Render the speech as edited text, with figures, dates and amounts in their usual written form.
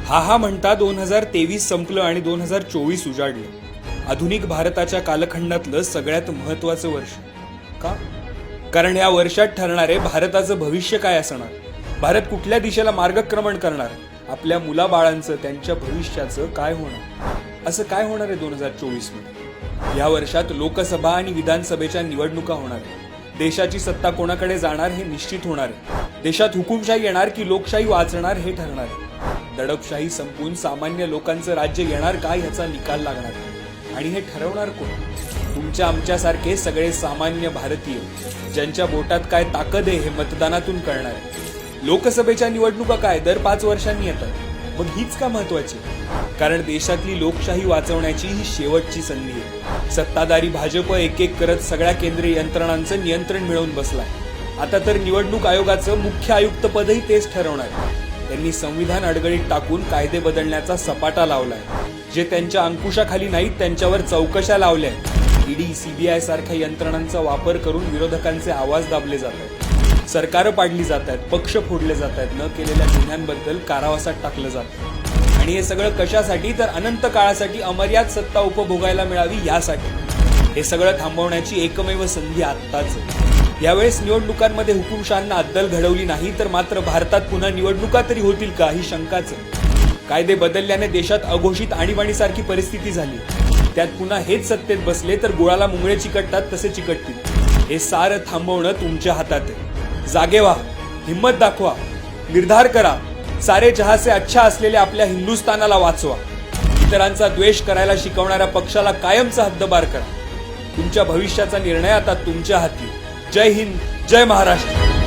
हा म्हणता 2023 संपलं आणि 2024 उजाडलं। आधुनिक भारताच्या कालखंडातलं सगळ्यात महत्त्वाचं वर्ष का? कारण या वर्षात ठरणारे भारताचं भविष्य काय असणार, भारत कुठल्या दिशेला मार्गक्रमण करणार, आपल्या मुलाबाळांचं त्यांच्या भविष्याचं काय होणार, असं काय होणार आहे 2024 मध्ये। या वर्षात लोकसभा आणि विधानसभेच्या निवडणुका होणार आहेत। देशाची सत्ता कोणाकडे जाणार हे निश्चित होणार आहे। देशात हुकुमशाही येणार की लोकशाही वाचणार हे ठरणार आहे। दडपशाही संपून सामान्य लोकांचं राज्य येणार का ह्याचा निकाल लागणार आहे। आणि हे ठरवणार कोण? तुमच्या आमच्यासारखे सगळे सामान्य भारतीय, ज्यांच्या बोटात काय ताकद आहे हे मतदानातून कळणार आहे। लोकसभेच्या निवडणुका काय दर 5 वर्षांनी येतात, मग हीच का महत्वाची? कारण देशातली लोकशाही वाचवण्याची ही शेवटची संधी आहे। सत्ताधारी भाजप एक एक करत सगळ्या केंद्रीय यंत्रणांचं नियंत्रण मिळवून बसलाय। आता तर निवडणूक आयोगाचं मुख्य आयुक्त पदही तेच ठरवणार आहे। त्यांनी संविधान अडगळीत टाकून कायदे बदलण्याचा सपाटा लावलाय। जे त्यांच्या अंकुशाखाली नाहीत त्यांच्यावर चौकशा लावल्या। ईडी, सीबीआय सारख्या यंत्रणांचा वापर करून विरोधकांचे आवाज दाबले जात आहेत, सरकारं पाडली जात आहेत, पक्ष फोडले जात आहेत, न केलेल्या गुन्ह्यांबद्दल कारावासात टाकलं जातं। आणि हे सगळं कशासाठी? तर अनंत काळासाठी अमर्याद सत्ता उपभोगायला मिळावी यासाठी। हे सगळं थांबवण्याची एकमेव संधी आत्ताच। यावेळेस निवडणुकांमध्ये हुकुमशहांना अद्दल घडवली नाही तर मात्र भारतात पुन्हा निवडणुका तरी होतील का ही शंकाच आहे। कायदे बदलल्याने देशात अघोषित आणीबाणीसारखी परिस्थिती झाली। त्यात पुन्हा हेच सत्तेत बसले तर गुळाला मुंगळे चिकटतात तसे चिकटतील। हे सारं थांबवणं तुमच्या हातात आहे। जागे व्हा, हिम्मत दाखवा, निर्धार करा। सारे जहां से अच्छा असलेल्या आपल्या हिंदुस्थानाला वाचवा। इतरांचा द्वेष करायला शिकवणाऱ्या पक्षाला कायमचा हद्दपार करा। तुमच्या भविष्याचा निर्णय आता तुमच्या हाती। जय हिंद, जय महाराष्ट्र।